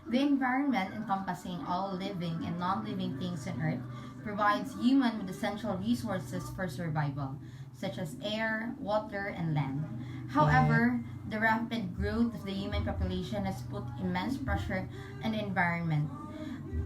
The environment, encompassing all living and non-living things on Earth, provides humans with essential resources for survival, such as air, water, and land. However, the rapid growth of the human population has put immense pressure on the environment,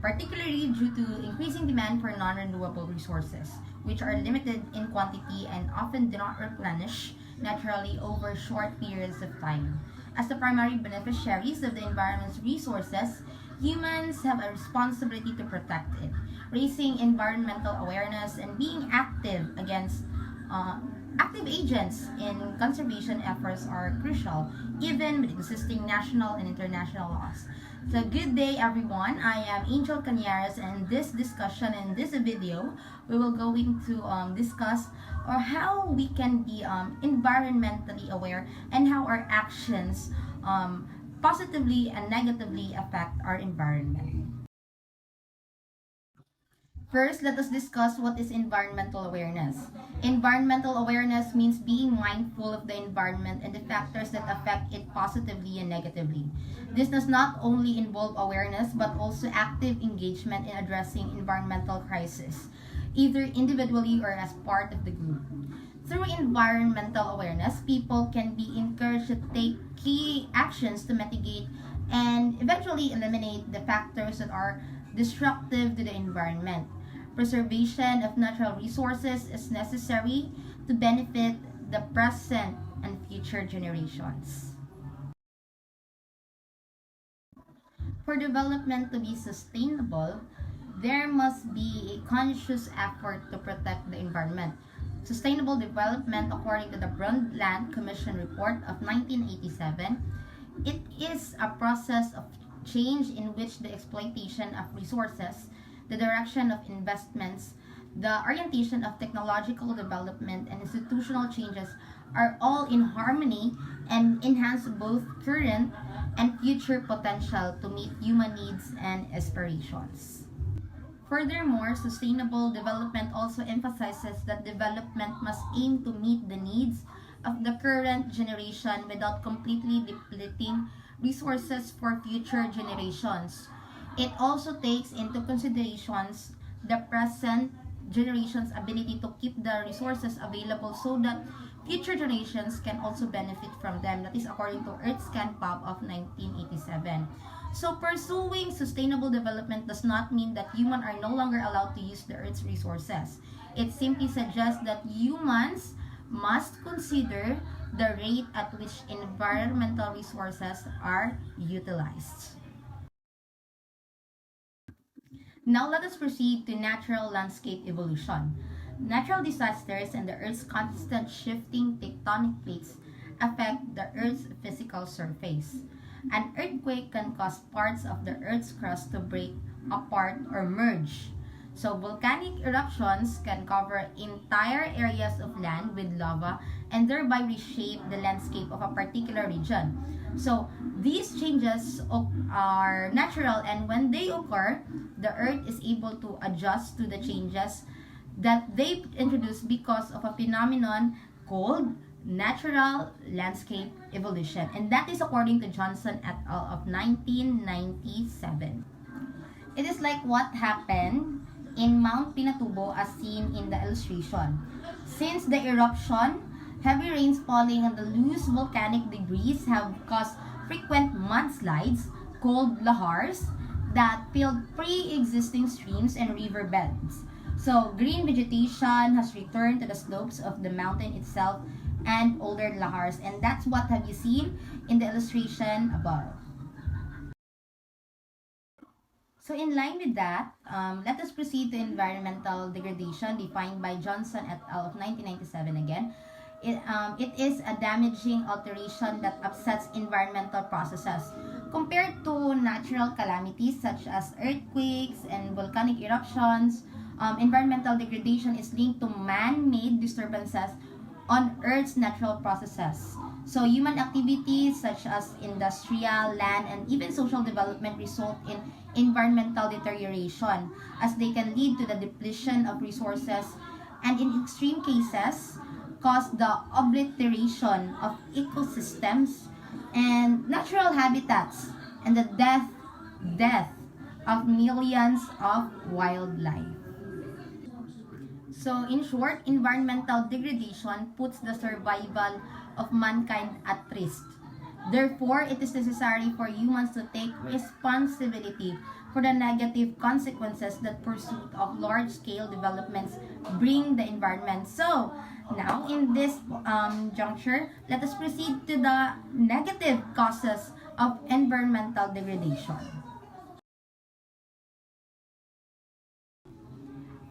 particularly due to increasing demand for non-renewable resources, which are limited in quantity and often do not replenish naturally over short periods of time. As the primary beneficiaries of the environment's resources, humans have a responsibility to protect it. Raising environmental awareness and being uh, active agents in conservation efforts are crucial, even with existing national and international laws. So good day everyone, I am Angel Cañares, and in this discussion, in this video, we will going to discuss or how we can be environmentally aware and how our actions positively and negatively affect our environment. First, let us discuss what is environmental awareness. Environmental awareness means being mindful of the environment and the factors that affect it positively and negatively. This does not only involve awareness but also active engagement in addressing environmental crises, either individually or as part of the group. Through environmental awareness, people can be encouraged to take key actions to mitigate and eventually eliminate the factors that are destructive to the environment. Preservation of natural resources is necessary to benefit the present and future generations. For development to be sustainable, there must be a conscious effort to protect the environment. Sustainable development, according to the Brundtland Commission report of 1987, it is a process of change in which the exploitation of resources, the direction of investments, the orientation of technological development, and institutional changes are all in harmony and enhance both current and future potential to meet human needs and aspirations. Furthermore, sustainable development also emphasizes that development must aim to meet the needs of the current generation without completely depleting resources for future generations. It also takes into considerations the present generation's ability to keep the resources available so that future generations can also benefit from them. That is according to EarthScan POP of 1987. So pursuing sustainable development does not mean that humans are no longer allowed to use the Earth's resources. It simply suggests that humans must consider the rate at which environmental resources are utilized. Now let us proceed to natural landscape evolution. Natural disasters and the Earth's constant shifting tectonic plates affect the Earth's physical surface. An earthquake can cause parts of the Earth's crust to break apart or merge. So volcanic eruptions can cover entire areas of land with lava and thereby reshape the landscape of a particular region. So these changes are natural, and when they occur, the Earth is able to adjust to the changes that they introduce because of a phenomenon called natural landscape evolution, and that is according to Johnson et al. Of 1997. It is like what happened in Mount Pinatubo as seen in the illustration. Since the eruption, heavy rains falling on the loose volcanic debris have caused frequent mudslides called lahars that filled pre-existing streams and river beds. So green vegetation has returned to the slopes of the mountain itself and older lahars, and that's what have you seen in the illustration above. So in line with that, let us proceed to environmental degradation defined by Johnson et al. Of 1997 again. It is a damaging alteration that upsets environmental processes. Compared to natural calamities such as earthquakes and volcanic eruptions, environmental degradation is linked to man-made disturbances on Earth's natural processes. So human activities such as industrial, land, and even social development result in environmental deterioration, as they can lead to the depletion of resources and in extreme cases cause the obliteration of ecosystems and natural habitats and the death of millions of wildlife. So, in short, environmental degradation puts the survival of mankind at risk. Therefore, it is necessary for humans to take responsibility for the negative consequences that pursuit of large-scale developments bring the environment. So, now in this juncture, let us proceed to the negative causes of environmental degradation.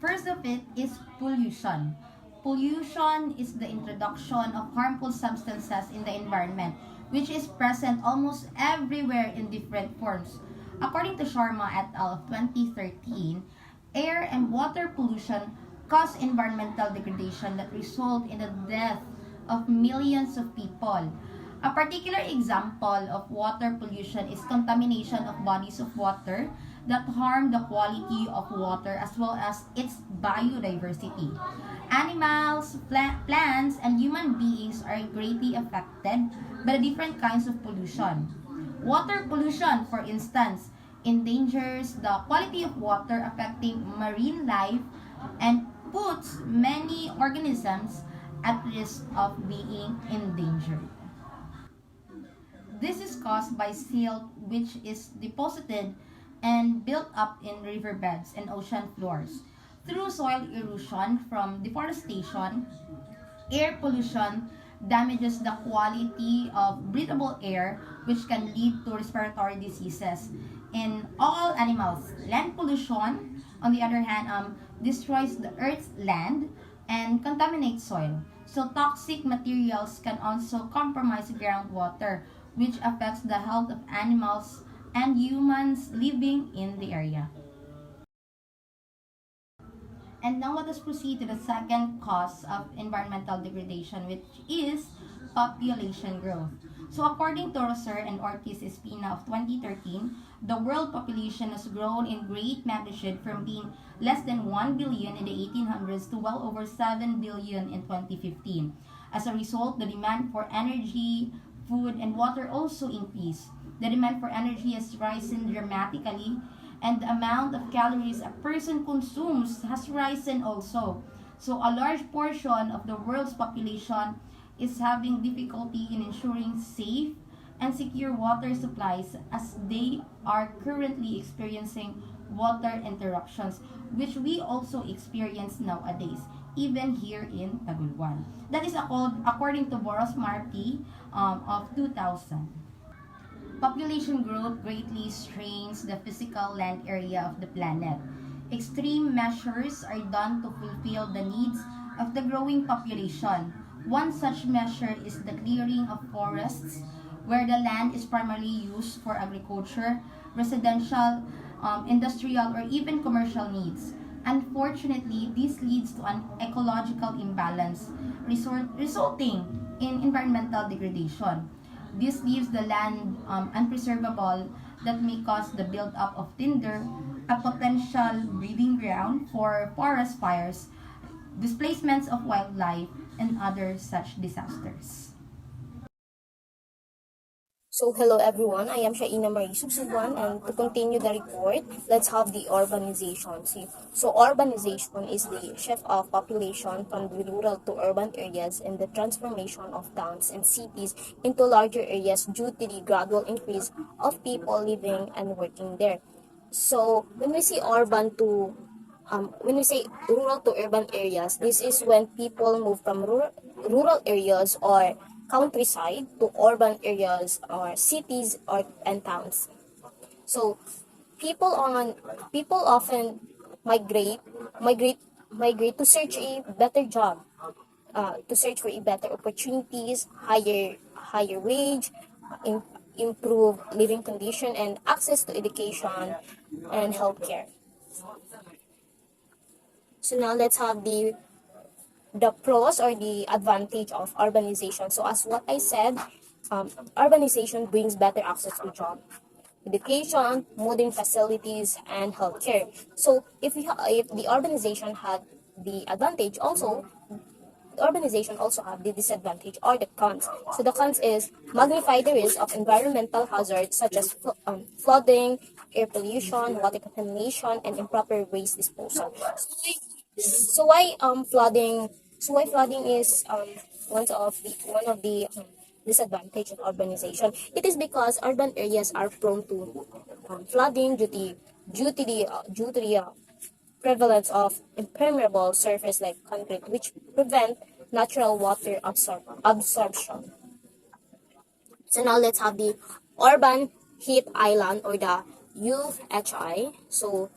First of it is pollution. Pollution is the introduction of harmful substances in the environment, which is present almost everywhere in different forms. According to Sharma et al. Of 2013, air and water pollution cause environmental degradation that result in the death of millions of people. A particular example of water pollution is contamination of bodies of water that harm the quality of water as well as its biodiversity. Animals, plants, and human beings are greatly affected by the different kinds of pollution. Water pollution, for instance, endangers the quality of water, affecting marine life and puts many organisms at risk of being endangered. This is caused by silt, which is deposited and built up in riverbeds and ocean floors. Through soil erosion from deforestation, air pollution damages the quality of breathable air, which can lead to respiratory diseases in all animals. Land pollution, on the other hand, destroys the earth's land and contaminates soil. So toxic materials can also compromise groundwater, which affects the health of animals and humans living in the area. And now let us proceed to the second cause of environmental degradation, which is population growth. So according to Rosser and Ortiz Espina of 2013, the world population has grown in great magnitude from being less than 1 billion in the 1800s to well over 7 billion in 2015. As a result, the demand for energy, food, and water also increased. The demand for energy has risen dramatically, and the amount of calories a person consumes has risen also. So a large portion of the world's population is having difficulty in ensuring safe and secure water supplies, as they are currently experiencing water interruptions, which we also experience nowadays, even here in Tagulwan. That is according to Boros Marti of 2000. Population growth greatly strains the physical land area of the planet. Extreme measures are done to fulfill the needs of the growing population. One such measure is the clearing of forests, where the land is primarily used for agriculture, residential, industrial, or even commercial needs. Unfortunately, this leads to an ecological imbalance, resulting in environmental degradation. This leaves the land unpreservable, that may cause the buildup of tinder, a potential breeding ground for forest fires, displacements of wildlife, and other such disasters. So hello everyone, I am Shaina Marie Subsuban, and to continue the report, let's have the urbanization. So urbanization is the shift of population from the rural to urban areas and the transformation of towns and cities into larger areas due to the gradual increase of people living and working there. So when we say when we say rural to urban areas, this is when people move from rural areas or countryside to urban areas or cities or and towns. So people often migrate migrate to search a better job, to search for a better opportunities, higher wage, im- improve living condition and access to education and healthcare. So now let's have the pros or the advantage of urbanization. So as what I said, urbanization brings better access to job, education, modern facilities, and healthcare. So if the urbanization had the advantage also, urbanization also have the disadvantage or the cons. So the cons is magnify the risk of environmental hazards such as flooding, air pollution, water contamination, and improper waste disposal. So why flooding? So why flooding is one of the disadvantage of urbanization? It is because urban areas are prone to flooding due to the prevalence of impermeable surface like concrete, which prevent natural water absorption. So now let's have the urban heat island or the UHI. So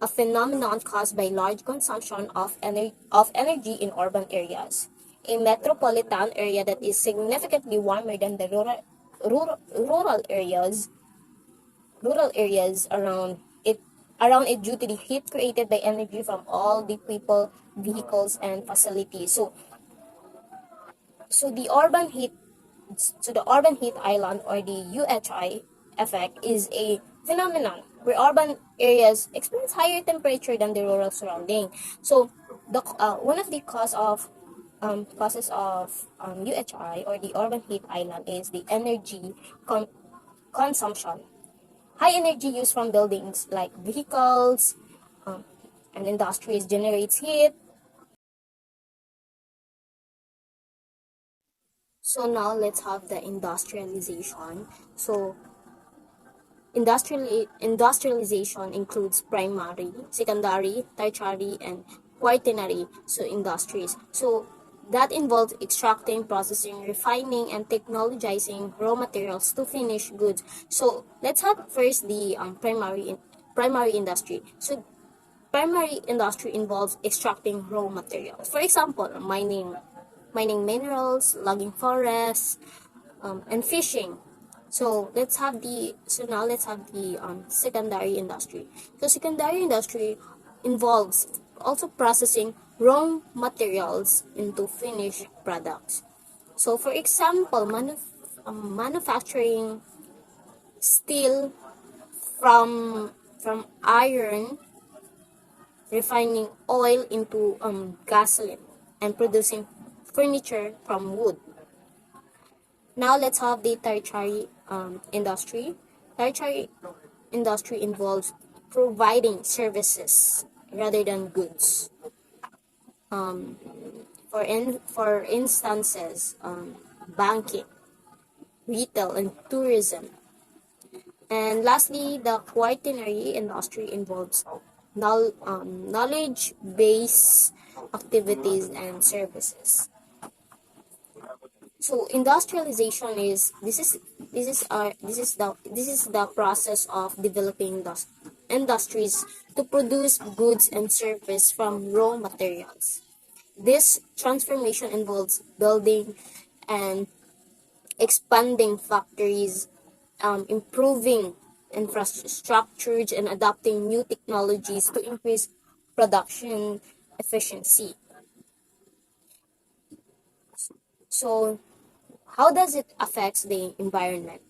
a phenomenon caused by large consumption of energy in urban areas. A metropolitan area that is significantly warmer than the rural areas around it due to the heat created by energy from all the people, vehicles, and facilities. So the urban heat so the urban heat island or the UHI effect is a phenomenon where urban areas experience higher temperature than the rural surrounding. So the one of the causes of UHI or the urban heat island is the energy consumption. High energy use from buildings like vehicles um, and industries generates heat. So now let's have the industrialization. So industrialization includes primary, secondary, tertiary, and quaternary industries. So that involves extracting, processing, refining, and technologizing raw materials to finish goods. So let's have first the primary industry. So primary industry involves extracting raw materials. For example, mining minerals, logging forests, and fishing. So now let's have the secondary industry. So secondary industry involves also processing raw materials into finished products. So for example, manufacturing steel from iron, refining oil into gasoline, and producing furniture from wood. Now let's have the tertiary industry. Tertiary industry involves providing services rather than goods. Um, for instances, banking, retail, and tourism. And lastly, the quaternary industry involves knowledge-based activities and services. So industrialization is this is the process of developing industries to produce goods and service from raw materials. This transformation involves building and expanding factories, improving infrastructures, and adopting new technologies to increase production efficiency. So, how does it affect the environment?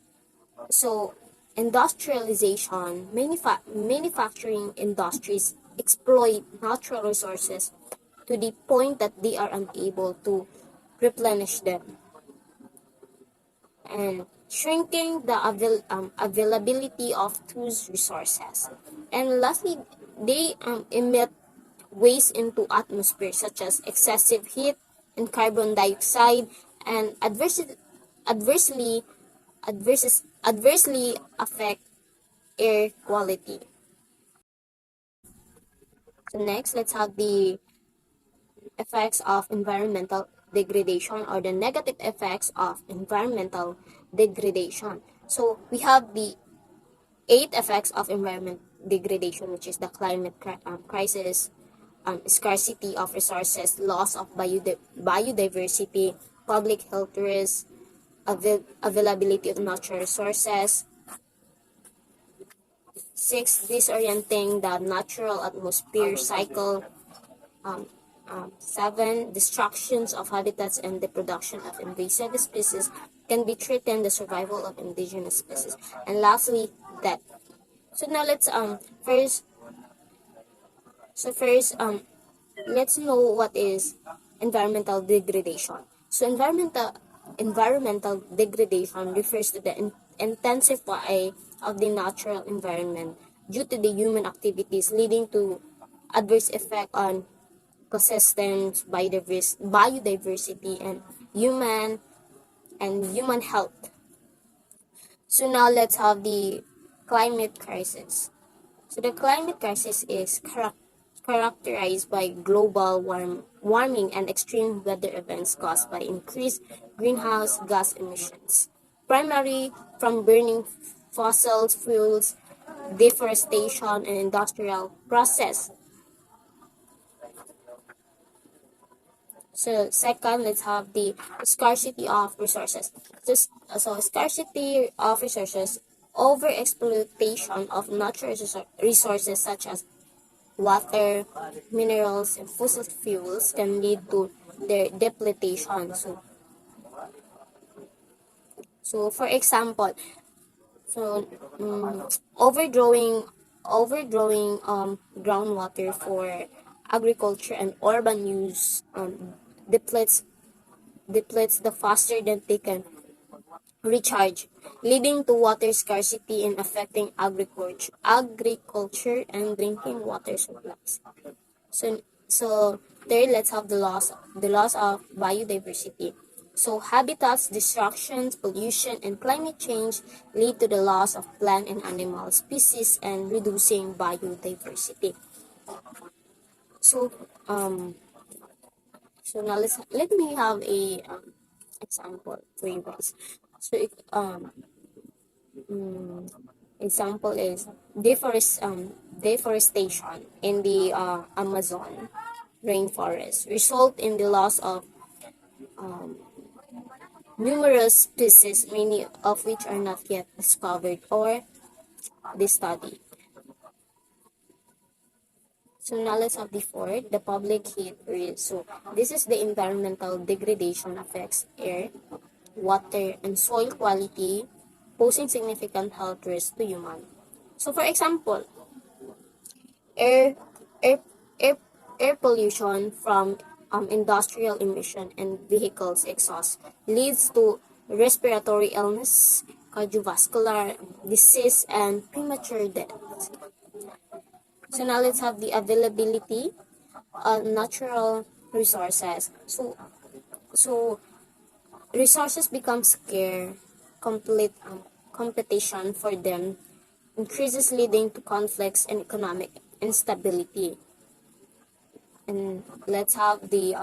So, industrialization, manufacturing industries exploit natural resources to the point that they are unable to replenish them, and shrinking the availability of those resources. And lastly, they emit waste into atmosphere such as excessive heat and carbon dioxide, and adversely adversely affect air quality. So next, let's have the effects of environmental degradation or the negative effects of environmental degradation. So we have the 8 effects of environment degradation, which is the crisis, scarcity of resources, loss of biodiversity, public health risks, availability of natural resources. 6, disorienting the natural atmosphere cycle. 7, destructions of habitats and the production of invasive species can be threatened the survival of indigenous species. And lastly, death. So now let's first let's know what is environmental degradation. So environmental degradation refers to the intensify of the natural environment due to the human activities leading to adverse effect on ecosystems, biodiversity, and human health. So now let's have the climate crisis. So the climate crisis is characterized by global warming and extreme weather events caused by increased greenhouse gas emissions, primarily from burning fossil fuels, deforestation, and industrial process. So second, let's have the scarcity of resources. So scarcity of resources, over exploitation of natural resources such as water, minerals, and fossil fuels can lead to their depletion. So for example, so overdrawing groundwater for agriculture and urban use depletes depletes the faster than they can recharge, leading to water scarcity and affecting agriculture and drinking water supplies. So third, let's have the loss of biodiversity. So habitats destructions, pollution, and climate change lead to the loss of plant and animal species and reducing biodiversity. So now let me have a example for you guys. So example is deforestation in the Amazon rainforest result in the loss of numerous species, many of which are not yet discovered or studied. So now let's have the fourth, the public heat risk. So this is the environmental degradation affects air, water, and soil quality, posing significant health risks to human. So for example, air air air, air pollution from industrial emission and vehicles exhaust leads to respiratory illness, cardiovascular disease, and premature death. So now let's have the availability of natural resources. So resources become scarce, complete competition for them increases, leading to conflicts and economic instability. And let's have the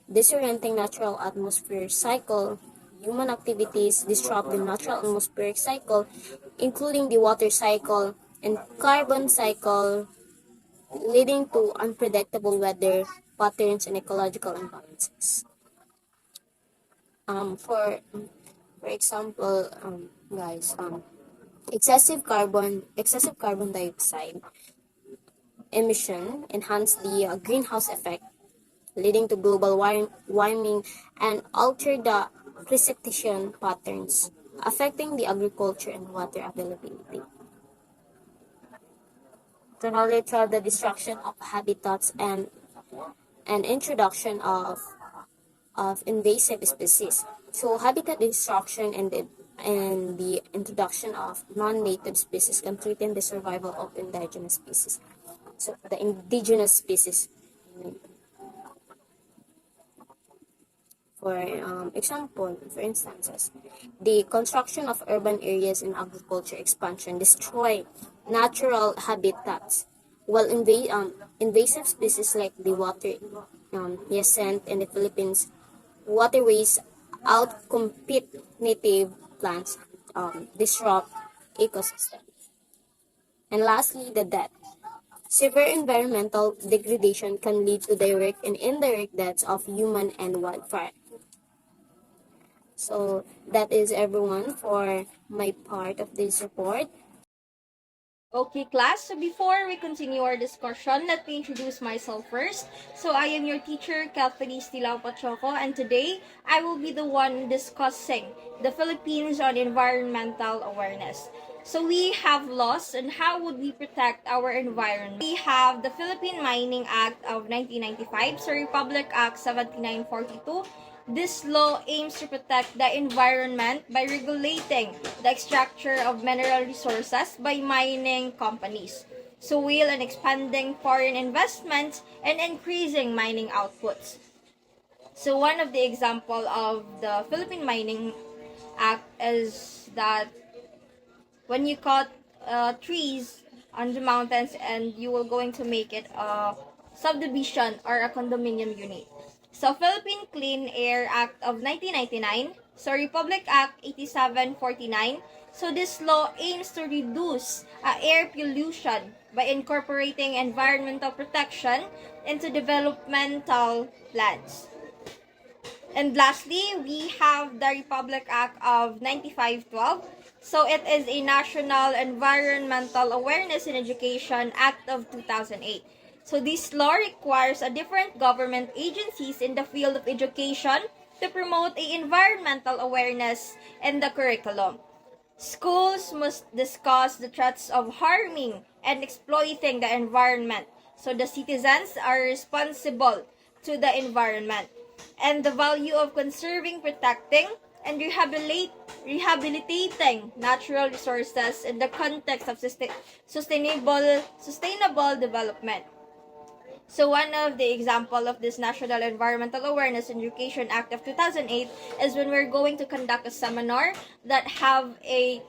disorienting natural atmosphere cycle. Human activities disrupt the natural atmospheric cycle, including the water cycle and carbon cycle, leading to unpredictable weather patterns and ecological imbalances. For example, guys, excessive carbon dioxide emission enhance the greenhouse effect, leading to global warming and alter the precipitation patterns, affecting the agriculture and water availability. So now let's have the destruction of habitats and introduction of invasive species. So habitat destruction and the introduction of non-native species can threaten the survival of indigenous species. So the indigenous species, for example, for instances, the construction of urban areas and agriculture expansion destroy natural habitats, while invasive species like the water hyacinth in the Philippines waterways outcompete native plants, disrupt ecosystems. And lastly, the death. Severe environmental degradation can lead to direct and indirect deaths of human and wildfire. So that is everyone for my part of this report. Okay, class. So before we continue our discussion, let me introduce myself first. So I am your teacher, Kathleen Stilao Pachoco, and today I will be the one discussing the Philippines on environmental awareness. So we have laws on how would we protect our environment. We have the Philippine Mining Act of 1995, so Republic Act 7942. This law aims to protect the environment by regulating the extraction of mineral resources by mining companies. So while and expanding foreign investments and increasing mining outputs. So one of the example of the Philippine Mining Act is that when you cut trees on the mountains and you will going to make it a subdivision or a condominium unit. So Philippine Clean Air Act of 1999, so Republic Act 8749. So this law aims to reduce air pollution by incorporating environmental protection into developmental plans. And lastly, we have the Republic Act of 9512. So it is a National Environmental Awareness in Education Act of 2008. So this law requires a different government agencies in the field of education to promote a environmental awareness in the curriculum. Schools must discuss the threats of harming and exploiting the environment. So the citizens are responsible to the environment. And the value of conserving, protecting, and rehabilitating natural resources in the context of sustainable development. So one of the example of this National Environmental Awareness and Education Act of 2008 is when we're going to conduct a seminar that have a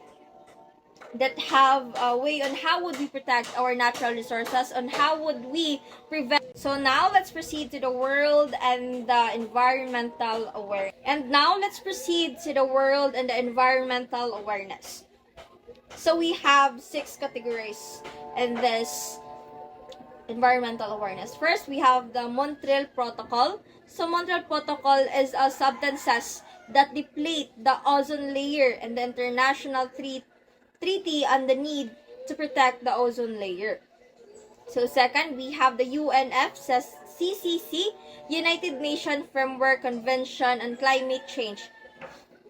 way on how would we protect our natural resources, on how would we prevent. So now let's proceed to the world and the environmental awareness. And now let's proceed to the world and the environmental awareness. So we have 6 categories in this environmental awareness. First, we have the Montreal Protocol. So Montreal Protocol is a substances that deplete the ozone layer and the international treaty on the need to protect the ozone layer. So second, we have the UNFCCC, United Nations Framework Convention on Climate Change.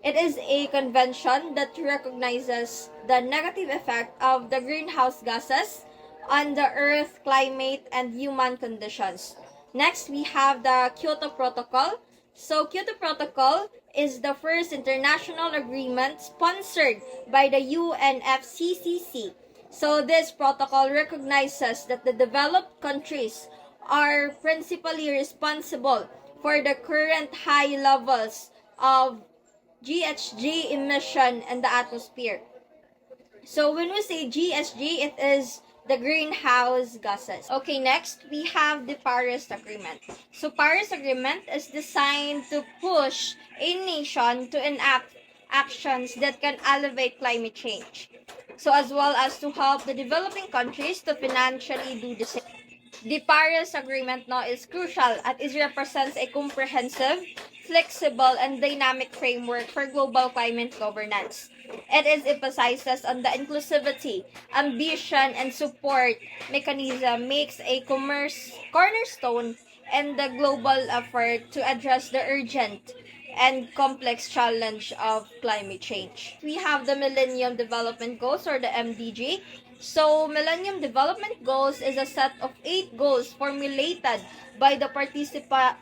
It is a convention that recognizes the negative effect of the greenhouse gases on the earth, climate, and human conditions. Next, we have the Kyoto Protocol. So, Kyoto Protocol is the first international agreement sponsored by the UNFCCC. So, this protocol recognizes that the developed countries are principally responsible for the current high levels of GHG emission in the atmosphere. So when we say GHG, it is the greenhouse gases. Okay, next we have the Paris Agreement. So Paris Agreement is designed to push a nation to enact actions that can elevate climate change. So as well as to help the developing countries to financially do the same. The Paris Agreement now is crucial as it represents a comprehensive, flexible, and dynamic framework for global climate governance. It is emphasizes on the inclusivity, ambition, and support mechanism makes a cornerstone in the global effort to address the urgent and complex challenge of climate change. We have the Millennium Development Goals or the MDG. So, Millennium Development Goals is a set of 8 goals formulated by the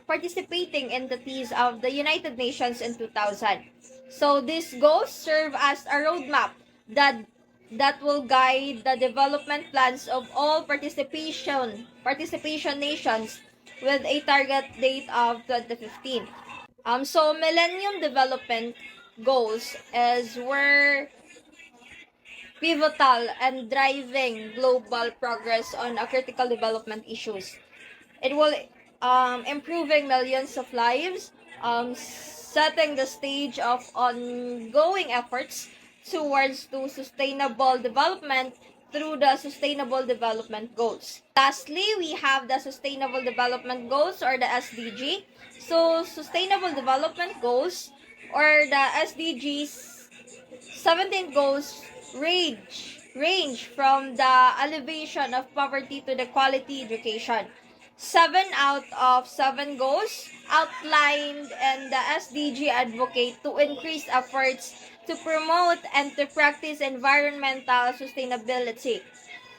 participating entities of the United Nations in 2000. So, these goals serve as a roadmap that will guide the development plans of all participation nations with a target date of 2015. So Millennium Development Goals is were pivotal and driving global progress on critical development issues. It will improving millions of lives, setting the stage of ongoing efforts towards to sustainable development through the Sustainable Development Goals. Lastly, we have the Sustainable Development Goals or the SDG. So, Sustainable Development Goals or the SDGs 17 goals range from the elevation of poverty to the quality education. 7 out of 7 goals outlined, and the SDG advocate to increase efforts to promote and to practice environmental sustainability.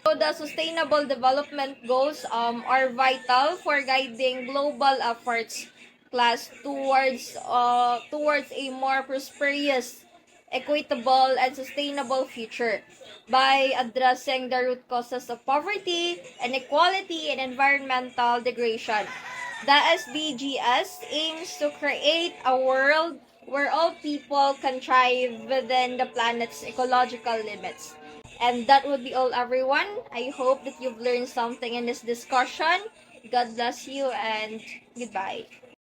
So the Sustainable Development Goals are vital for guiding global efforts class towards a more prosperous, equitable, and sustainable future by addressing the root causes of poverty, inequality, and environmental degradation. The SDGs aims to create a world where all people can thrive within the planet's ecological limits. And that would be all, everyone. I hope that you've learned something in this discussion. God bless you and goodbye.